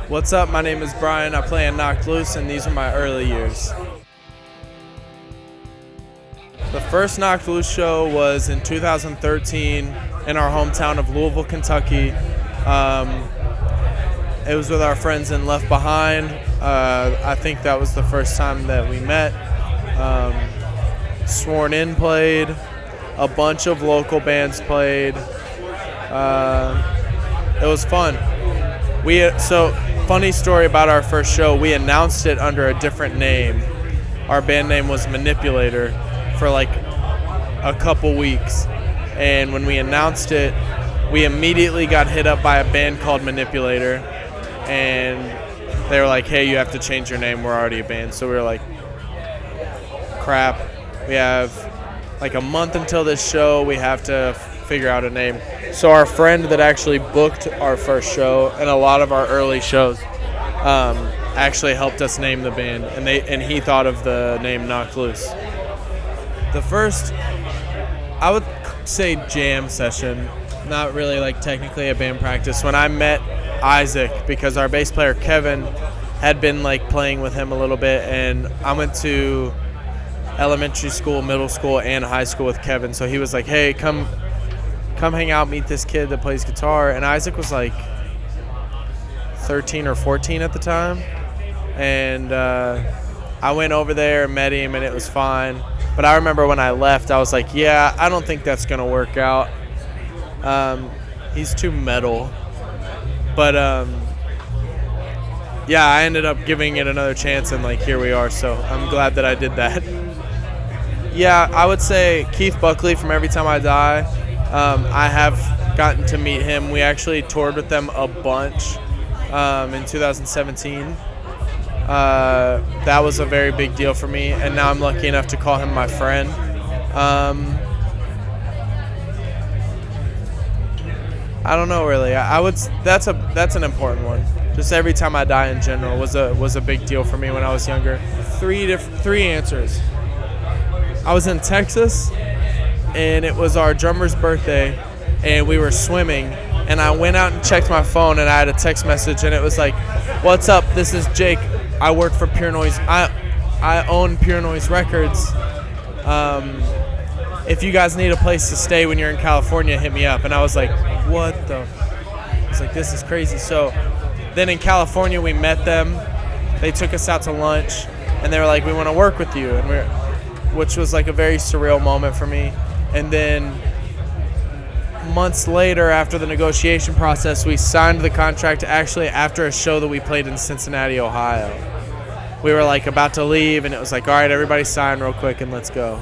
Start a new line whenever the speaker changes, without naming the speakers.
What's up? My name is Bryan. I play in Knocked Loose, and these are my early years. The first Knocked Loose show was in 2013 in our hometown of Louisville, Kentucky. It was with our friends in Left Behind. I think that was the first time that we met. Sworn In played. A bunch of local bands played. It was fun. Funny story about our first show, we announced it under a different name. Our band name was Manipulator for like a couple weeks. And when we announced it, we immediately got hit up by a band called Manipulator. And they were like, hey, you have to change your name. We're already a band. So we were like, crap. We have like a month until this show. We have to figure out a name. So our friend that actually booked our first show and a lot of our early shows actually helped us name the band, and he thought of the name Knocked Loose. The first, I would say, jam session, not really like technically a band practice, when I met Isaac, because our bass player Kevin had been like playing with him a little bit, and I went to elementary school, middle school, and high school with Kevin. So he was like, hey, come hang out, meet this kid that plays guitar. And Isaac was like 13 or 14 at the time. And I went over there and met him, and it was fine. But I remember when I left, I was like, yeah, I don't think that's going to work out. He's too metal. But yeah, I ended up giving it another chance, and like here we are. So I'm glad that I did that. Yeah, I would say Keith Buckley from Every Time I Die. I have gotten to meet him. We actually toured with them a bunch in 2017. That was a very big deal for me, and now I'm lucky enough to call him my friend. I don't know really. That's an important one. Just Every Time I Die in general was a big deal for me when I was younger. Three answers. I was in Texas, and it was our drummer's birthday, and we were swimming, and I went out and checked my phone, and I had a text message, and it was like, what's up, this is Jake, I work for Pure Noise, I own Pure Noise Records, if you guys need a place to stay when you're in California, hit me up. And I was like, what the, I was like, this is crazy. So then in California, we met them, they took us out to lunch, and they were like, we want to work with you, and which was like a very surreal moment for me. And then months later, after the negotiation process, we signed the contract actually after a show that we played in Cincinnati, Ohio. We were like about to leave, and it was like, all right, everybody sign real quick and let's go.